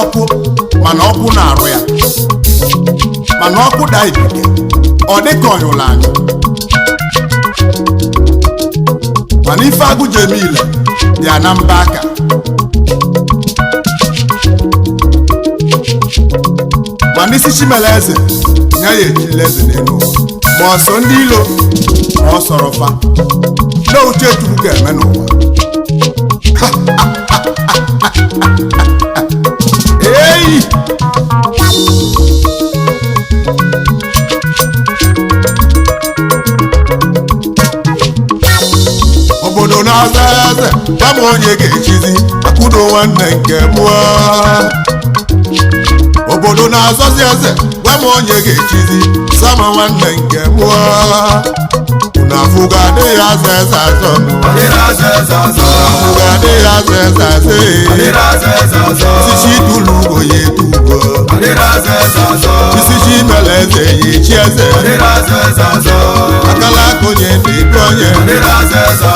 ọkụ mana ọkụ na-arụ ya mana ọkụ daa ibike ọ dịka ọnyụla anyụ mana ife agụ jemile dị ya na mba aka mana isi chimele eze ya ya ejirila eze n'elu ụwa ma ọsọ ndị ilo ma ọ sọrọ fa na uche Chukwu ga-eme n'ụwa eyi obodo na-aza eze gwa m onye ga-echizi akwụdo nwanne nke mụọ obodo na-azọzi eze gwa m onye ga-echizi sama nwanne nke mụọ unu afụga adịghị aza eze azọ afụga adịghị aza eze azọ isichi dulu ugo ya etugo isichi mele eze ya echi eze akala aka onye na-edu onye adịghị aza eze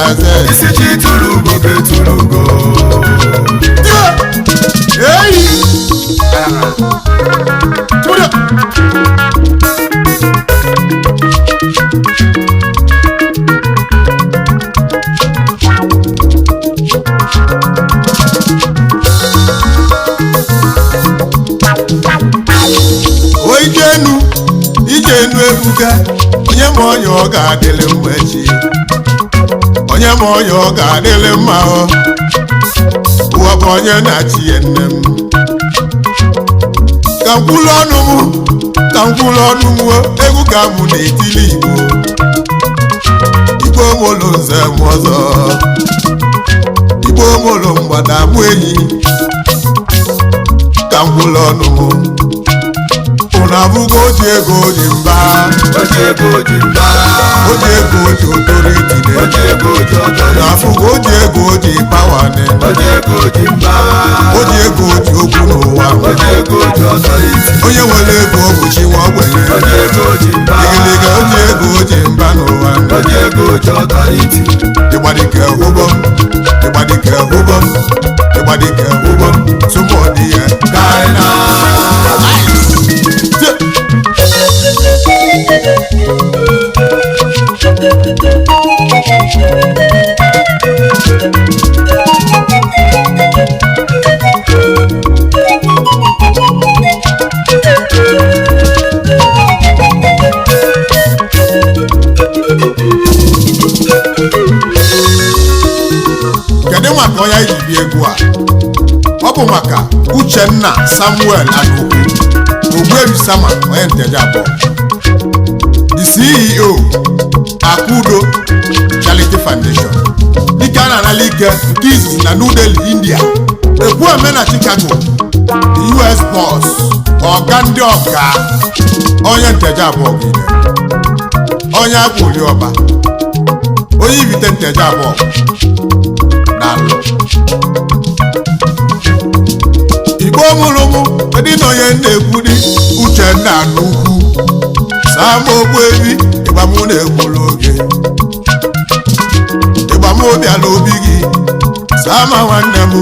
azọ isichi tụrụ ugo betụrụ ugo eyi ijenu ebuka onye ma onye ọ ga-adịrị mma echi onye ma onye ọ ga-adịrị mma ụwa bụ onye na-achị ya nne m ka mkwụrụ ọnụ m egwu ka mụ na-etili Igbo mụlụ nze m ọzọ Igbo mụlụ mgbada mụ enyi ka mkwụrụ ọnụ m unu abụgo oji ego oji mba oji ego oji otoritide unu afụgo oji ego oji pawane oji ego oji okwu n'ụwa onye nwere ego ogbuchi nwa ogbenye igiliga oji ego oji mba n'ụwa ịgbadike hụbọm tụmọdị ya kaina kedu maka onye iji bi egwu a ọ bụ maka Uchenna Samuel Anukwu Ogbuebi Sama onye Nteje Aborgu the CEO Akudo Charity Foundation dike a na-anala ike nke izizi na New Delhi, India Ekwueme na Chicago the US boss ọga ndị ọga onye Nteje Aborgu ile onye akwụli ọba onye ibite Nteje Aborgu n'alụ Igbo mụrụ mụ dị na onye na-ekwuli Uchenna Anukwu Sama Ogbuebi ịgbamụ na-ekwulu oge ịgbamụ bịa n'obi gị Sama nwanne m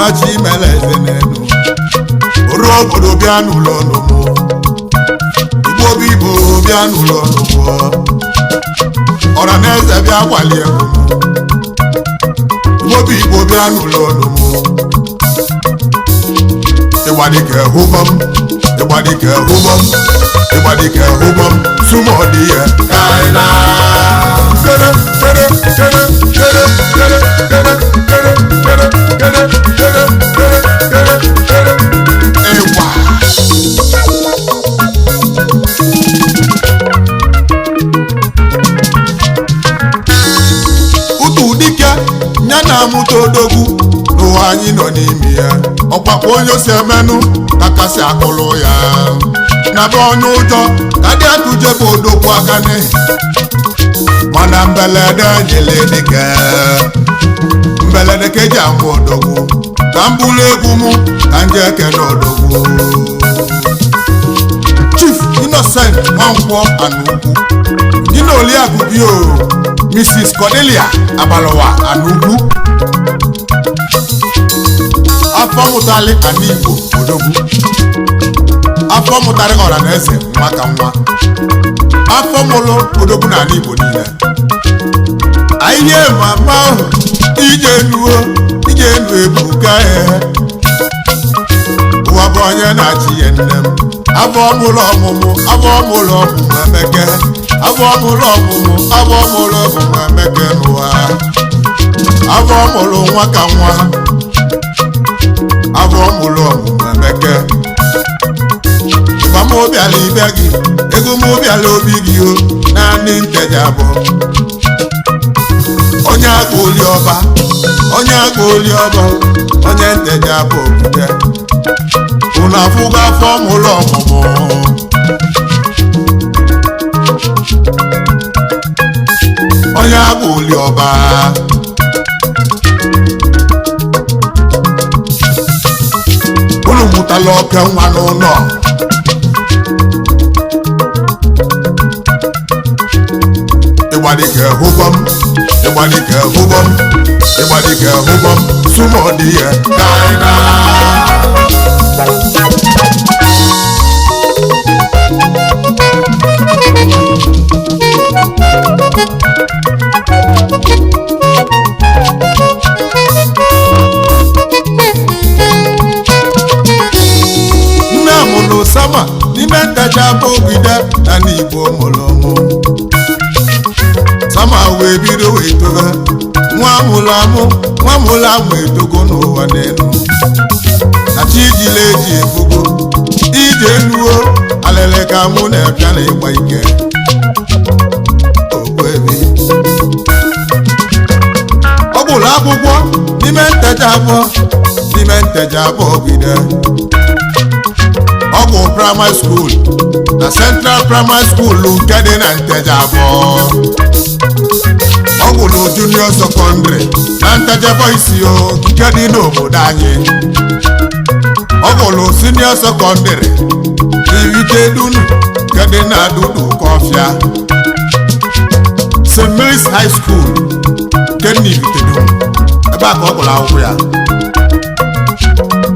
ọchị mere eze n'elu oru obodo bịa n'ụlọ ọnụ m Igbo bụ Igbo bịa n'ụlọ ọnụ m ọra na eze bịa kwalie m Igbo bụ Igbo bịa n'ụlọ ọnụ m ịgbadike hụbọm sụmọdị ya kaina ịgwa ụtụ dike ya na-amụta odogwu n'ụwa anyị nọ n'ime ya ọkpakpọ onye osi emenụ kakasị akụlụ ya na be onye ụjọ ka dị atụjebe odogwu aka n'ihi mana mbelede nyele dike mbelede ka eji amụ odogwu ka m bụrụ egwu mụ ka nje ekene odogwu Chief Innocent Nwankwọ Anukwu gị na Oliakụ bio Mrs. Cordelia Abalowa Anukwu afọ mụtali ana Igbo odogwu afọ mụtari ọra na eze nwa ka nwa afọ mụlụ odogwu na ana Igbo niile ihe mama ahụ ije nuo ije nu ebuka ụwa bụ onye na-achị ihe nne m afọ mụlụ ọmụmụ emeke afọ mụlụ ọmụmụ emeke n'ụwa afọ mụlụ nwa ka nwa afọ mụlụ ọmụmụ emeke mama obiala ibe gị ego m obiala obi gị o naanị Nteje Aborgu onye agba oli ọba onye Nteje Aborgu unu afụgo afọ mụlụ ọmụmụ onye agba oli ọba unu mụtala oke nwa n'ụlọ ịgbadike hụbọm sumọdị ya daina nne mụlụ sama n'ime Nteje Aborgu na n'Igbo mụlụ ọmụ sama wee bido wee toga nwa mụlụ amụ etogo n'ụwa n'elu na chi ijile eji ebugo ije nuo alele ka mụ na-ebịa na ịgba ike ogbebi ọ bụla akwụkwọ n'ime Nteje Aborgu ọ bụ primary school na Central Primary School nke dị na Nteje Aborgu ọ gụrụ junior secondary na Nteje Boys nke dị n'obodo anyị ọ gụrụ senior secondary n'Irite Dunu nke dị na Dudu Kọfịa St. Mary's High School nke dị n'Irite Dunu ebe a ka ọ gụrụ akwụkwọ ya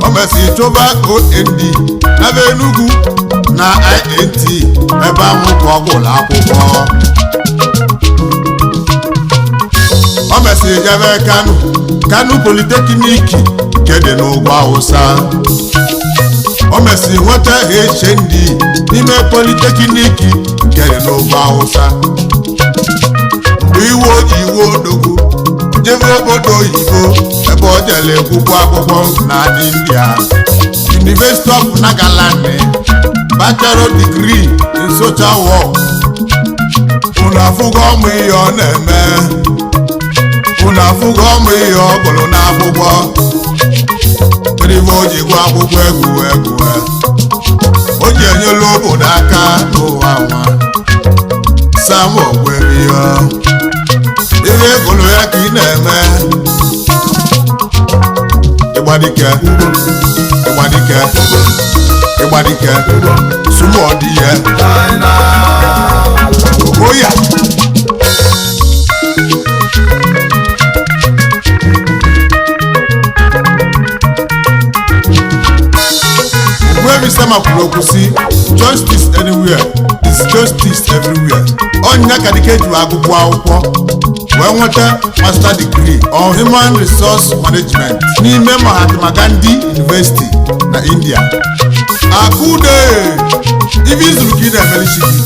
o mesịrị chọba OND na Enugu na INT ebe ahụ ka ọ gụrụ akwụkwọ o mesịrị jebe Kanu Polytechnic nke dị n'Ugwu Awụsa o mesịrị nweta HND n'ime Polytechnic nke dị n'Ugwu Awụsa mgbe iwe odogwu jebe obodo oyibo ebe o jere akwụkwọ na India University of Nagaland bachelor degree in social work unu afụgo ọmụ ihe ọ na-eme unu afụgo ọmụ ihe ọ gụrụ n'akwụkwọ eribe o ji gụọ akwụkwọ egwu o ji enyelu obodo aka n'ụwa nwa Sam Ogweri ihe egolo ya ka ị na-eme ịgbadike sumọdị ya oya Sama kwuru okwu si justice anywhere is justice everywhere onye ka dike juru agụkwụ akwụkwọ wee nweta master degree on human resource management n'ime Mahatma Gandhi University na India akude ibi izuru ka ị na-emeli chi gị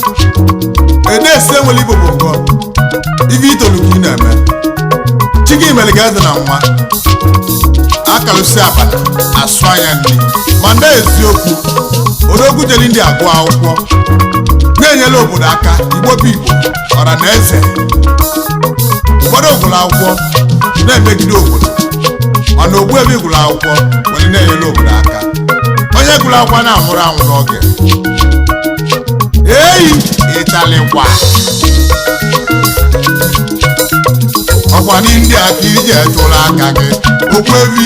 ede-ese nwere Igbo bụ ngọ ibi itolu ka ị na-eme chi gị mere ga-eze na nwa akalụsi abana asụ anya nri ma ndị eziokwu odogwu jeli ndị agụ akwụkwọ na-enyela obodo aka Igbo bụ Igbo ọra na eze ụfọdụ gụrụ akwụkwọ na-emegide obodo mana Ogbuebi gụrụ akwụkwọ were na-enyela obodo aka onye gụrụ akwụkwọ na-anwụrụ anwụ n'oge eyi ịtalikwa ọkwa ndị aka iji etụrụ aka gị Ogbuebi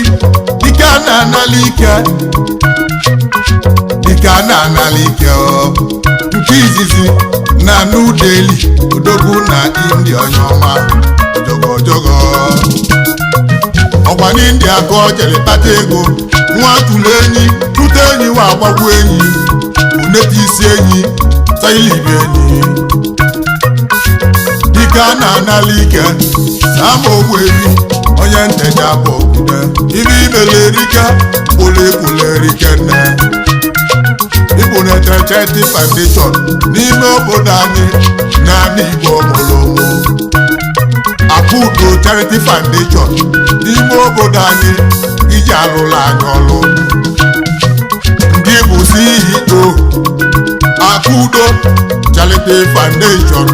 dike a na-anala ike nke izizi na New Delhi odogwu na India onye ọma ojogo ọgwa n'India ka ọ jere kpata ego nwa tụrụ enyi tụta enyi wa agbagbu enyi uneta isi enyi sayilibe enyi dike a na-anala ike na ama ogweri onye Nteje Aborgu ibe imele erike ụlọ ekwula erike nne Igbo Nteje Charity Foundation n'ime obodo anyị naanị Igbo mụrụ ụmụ Akwụdo Charity Foundation n'ime obodo anyị iji alụla anyị ọlụ ndị bụ CEO Akwụdo Charity Foundation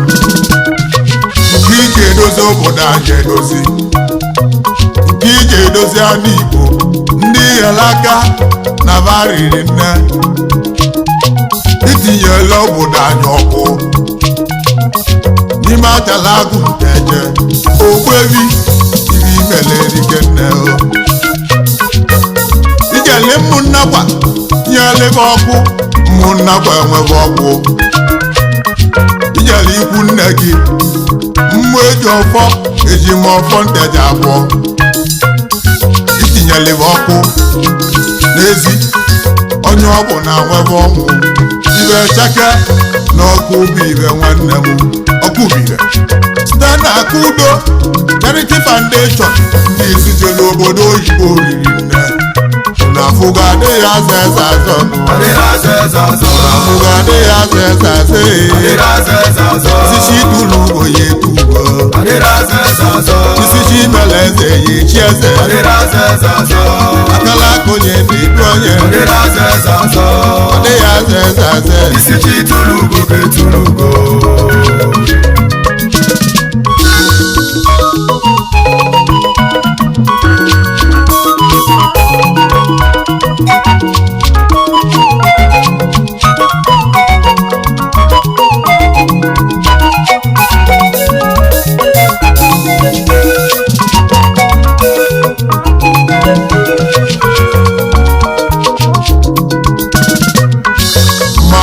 nke iji edozi obodo anyị edozi nke iji edozi anụ Igbo ndị helaka na variri nne itinyela obodo anyị ọkụ n'ime achala agụ Nteje Ogbebi ibe imele erike nne ijele ụmụnnakwa nyele gị ọkụ ụmụnnakwa enweghị ọkụ ijele ikwu nne gị mmụ eji ọfọ eji ma ọfọ Nteje abụọ itinyele gị ọkụ n'ezi onye ọgwụ na-enweghị ọnwụ ibe cheke na ọkụ ubi ibe nwanne m ọkụ ubire site na Akwụdo Charity Foundation ndị izije n'obodo oyibo riri nne na afụgo adịghị aza eze azọ afụgo adịghị aza eze azọ isi tụrụ onye tugo isi mele eze ya echi eze akala aka onye na-edu onye adịghị aza eze azọ isi chi tụrụ ugo ka etụrụ ugo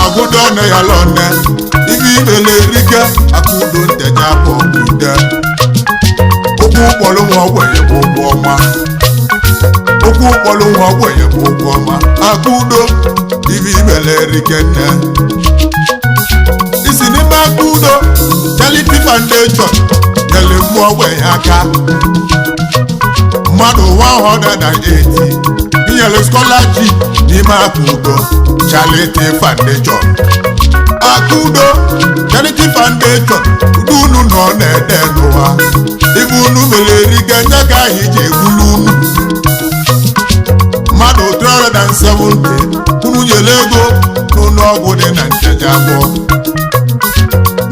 Agụdone ya lọne ibe imele erike Akwụdo Nteje Aborgu okwu ụkpọrọ nwa ogbenye bụ ụgwọ ọma okwu ụkpọrọ nwa ogbenye bụ ụgwọ ọma Akwụdo ibe imele erike nne isi n'ime Akwụdo Charity Foundation nyere mmụọ ogbenye aka mmadụ 180 nyere scholarship n'ime Akwụdo Charity Foundation Akwụdo Charity Foundation udu unu nọ na-ede n'ụwa ibe unu mere erike nye ka anyị ji egwulu unu mmadụ 370 unu nyere ego n'ụlọ ọgwụ dị na Nteje Aborgu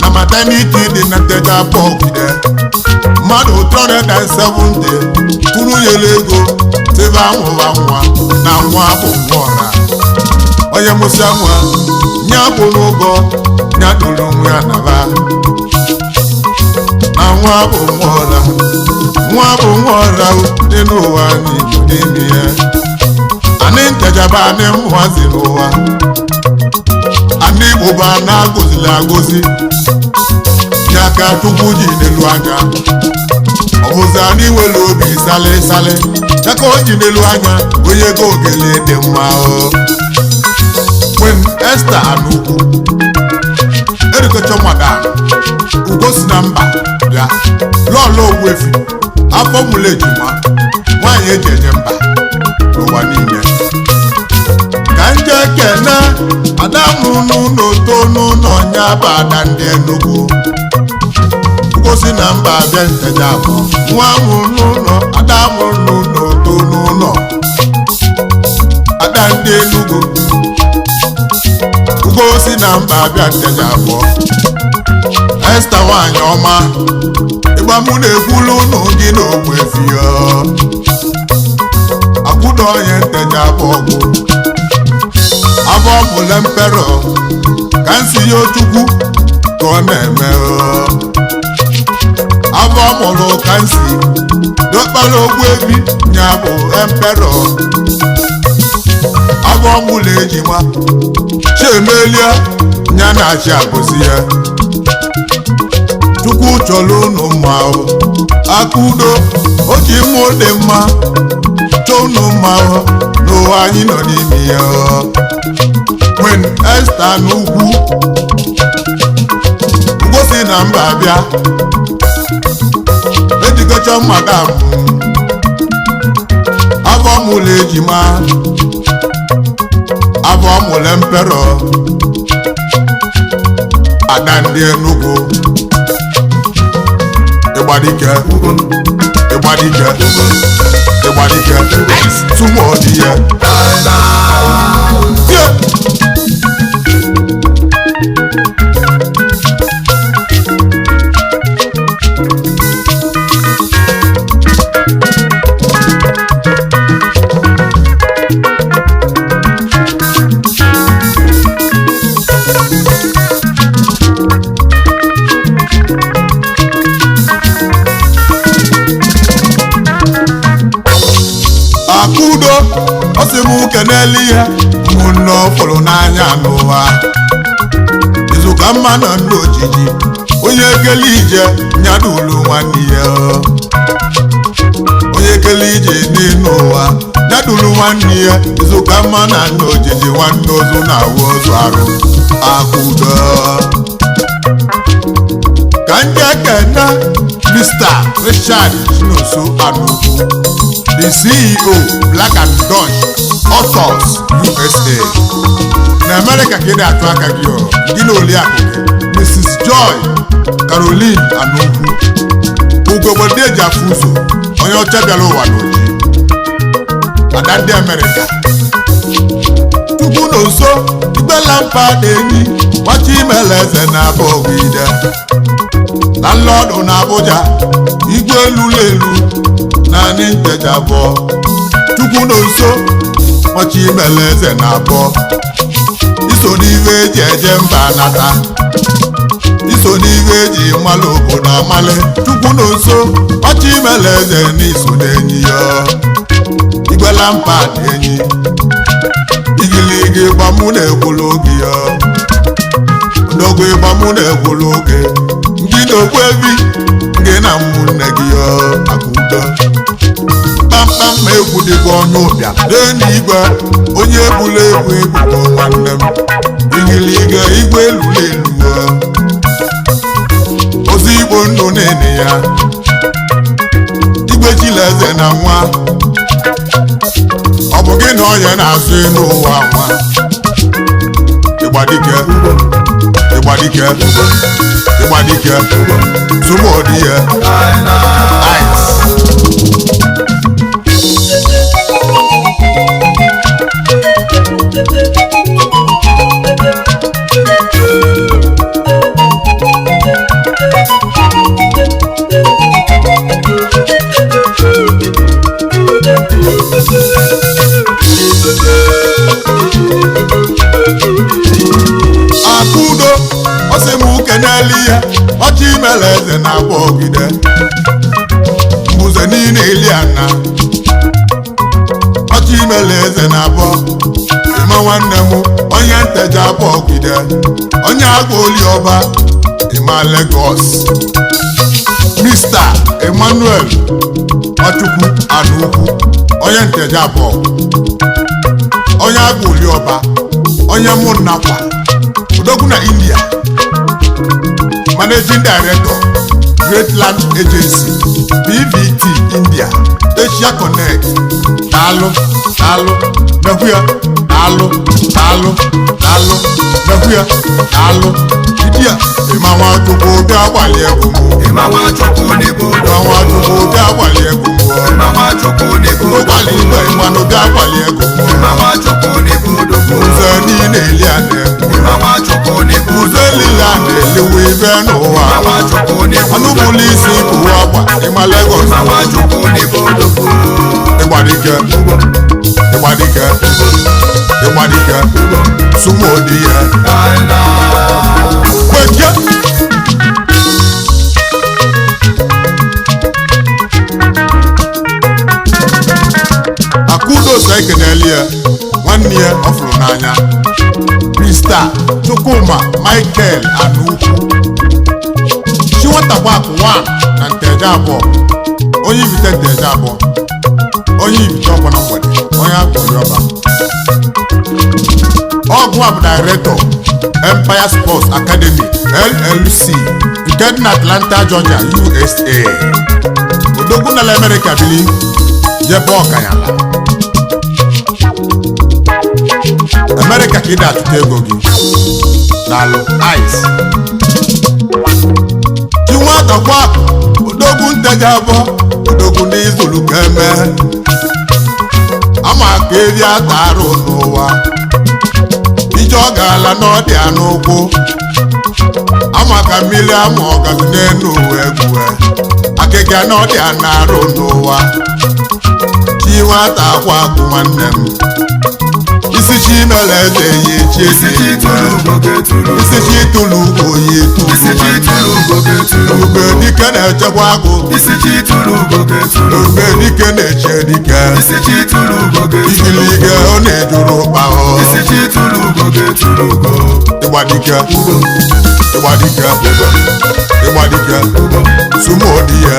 na maternity dị na Nteje Aborgu mmadụ 370 unu nyere ego tebe anwụwa nwa na nwa bụ nwa ọra onye mụsa nwa nya bụ n'ụgọ nya dụrụ nwa ya naba na nwa bụ nwa ọra dị n'ụwa n'Igbo n'ime ya anị Nteje bụ anị mmụọzi n'ụwa anị Igbo bụ anị agọzili agọzi ya ka Chukwu ji n'elu anya ọ bụzi anị nwere obi salị ya ka o ji n'elu anya onye ego ogele dị mma When Esther Anukwu education madam ugo si na mba bịa lọlọ Ogbuefi afọ mụlụ ejima nwaanyị eji eje mba n'ụwa niile ka nje kene ada mụrụ n'ụlọ to n'ụlọ nya bụ ada ndị Enugu ugo si na mba bịa Nteje Aborgu nwa mụrụ n'ụlọ ada mụrụ n'ụlọ to n'ụlọ ada ndị Enugu ugo si na mba bịa Nteje Aborgu Esther nwanyị ọma ịgba mụ na-ekwulu ụnụ gị na Ogbuefi Akwụdo onye Nteje Aborgu abọ mụle mpero ka nsi ya Chukwu ka ọ na-eme abọ mụlụ ka nsi dokpara Ogbuefi nya bụ empero abọ mụlụ ejima Chiemelie nya na-achị agụzi ya Chukwu chọrọ unu mma Akudo oji mmụọ dị mma chọnụ mma n'ụwa anyị nọ n'ime ya Queen Esther n'ugwu ngosi na mba bịa ejikọcha madam afọ mụlụ ejima afọ mụlụ emperọ ada ndị Enugu Ịgbadike tụmọ dị ya Akudo ọsị m kenele ihe ụmụnne ọfụrụ n'anya n'ụwa izuka mma na ndị ojiji onye ekele ije nyadulu nwanne ya onye ekele ije n'elu ụwa nyadulu nwanne ya izuka mma na ndị ojiji nwanne ozu na-awụ ozu arụ Akudo ka ndị ekene Mr. Richard Chinoso Anugu the CEO Black and Dutch Authors USA na America ka ị na-atụ aka gị gị na oliakụ Mrs. Joy Caroline Anugu ugogbe eji afụ ụzọ onye ọcha bịara ụwa n'oji ada ndị America Chukwu na nso Igbela mpa na-enyi gbachi imele eze na Abọgide landlord na Abuja igwe elu naanị Nteje Aborgu Chukwu na nso ọchị imele eze na abụọ iso n'ive eji eje mba nata iso n'ive eji mmalụ obodo amali Chukwu na nso ọchị imele eze na iso n'enyi ya Igbela mpa dị enyi igiligi gbamụ na-egwulu oge ya odogwu gbamụ na-egwulu oge ndị na-okwu ebi gị na ụmụnne gị ya Akudo kpamkpam ma egwu dịkwa ọnụ ụbịa n'eluigwe onye egbula egwu egwu nwanne m igiliga igwe elulu elu ozi igbo ndụ na-ene ya igwe Chileze na nwa ọ bụ gị na ọya na-azụ n'ụwa nwa Ịgbadike tụmọdị ya Akudo ọsị m kenele ihe ọchị imele eze na Abọgide mbuze niile Eliana ọchị imele eze na abụọ ịma nwanne m onye Nteje Aborgide onye Agbaoli ọba ịma Lagos Mr. Emmanuel Ọchukwu Anukwu onye Nteje Aborgu onye Agbaoli ọba onye Mụnnakwa odogwu na India Managing Director Great Land Agency PVT India Asia Connect daalụ mekwuya daalụ mekwuya daalụ idia ịmanwa Chukwu obi agbalị egwu ụgbọala igwe ịmanụ obi agbalị egwu ụzọ niile Eliana ụzọ niile a na-elewe ibe n'ụwa anụbụla isi bụwa ọgba ịma Lagos Ịgbadike sụmodi ya kweke Akudo so ekenele ya nwanne ya ọ fụrụ n'anya Mr. Chukwuma Michael Anukwu Chiwatakwa akụwa na Nteje Aborgu onye Ibite Nteje Aborgu, onye Ibite ọkwa na mgbede, onye akpọrọ ọba. Ọgụ a bụ director Empire Sports Academy LLC nke dị na Atlanta, Georgia, USA. Odogwu na America bili jebe ọkanyala America ka ị da-atụta ego gị n'alụ ice ji nwatakwa Odogwu Nteje Aborgu, odogwu n'izulu ka eme ama ka eri ata arụ n'ụwa ije ọ gaala n'ọdị n'ụkwụ ama ka mmiri ama ọgazi n'enu uwe egwuwe akịka n'ọdị na-arụ n'ụwa chi nwata akwa akụ nwanne m isi chi mere eze ya echi isi chi tụrụ ugo ya etu ube dike na-echekwa agụ ube dike na-eche dike igiliga ọ na-ejuru ụkpa ịgbadike sumodi ya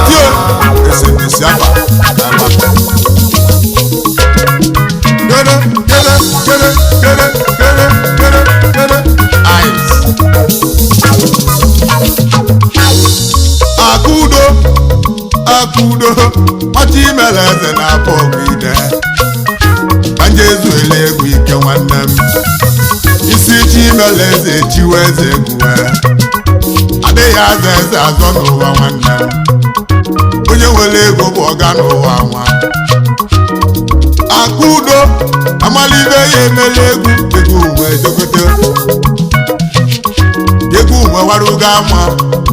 tie esi aba akudo ọchị mere eze na-apụ ọgwụ ide anje ezuele egwu ike nwanne m isi chi mere eze chiwe eze egwuwe adịghị aza eze azọ n'ụwa nwanne m onye nwere ego bụ ọga n'ụwa nwa akudo amalibe ya emele egwu uwe ejogote egwu uwe warugo ama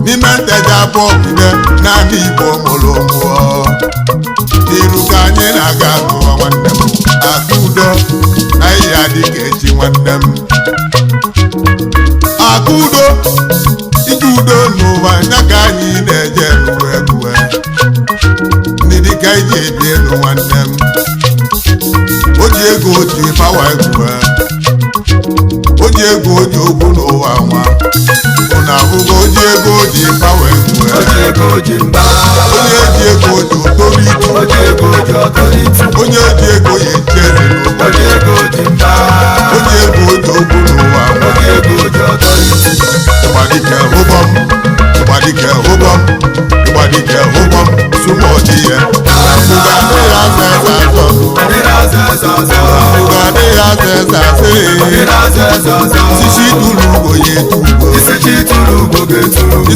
n'ime Nteje Aborgu ide naanị Igbo mụrụ mmụọ n'iru ka anyị na-aga n'ụwa nwanne m akudo na ihe adịka echi nwanne m akudo ije udo n'ụwa nya ka anyị na-eje n'ụwa egwuwe ndị dịka iji ebi elu nwanne m o ji ego o ji pawa egwuwe o ji ego o ji okwu n'ụwa nwa ụna abụgo o ji ego o ji pawa egwuwe onye ji ego o ji otorito onye ji ego ya echi eze n'ụwa onye ego o ji okwu n'ụwa nwa ịgbadike ụbọm sumodi ya isi chi tụrụ ugo ya etu ugo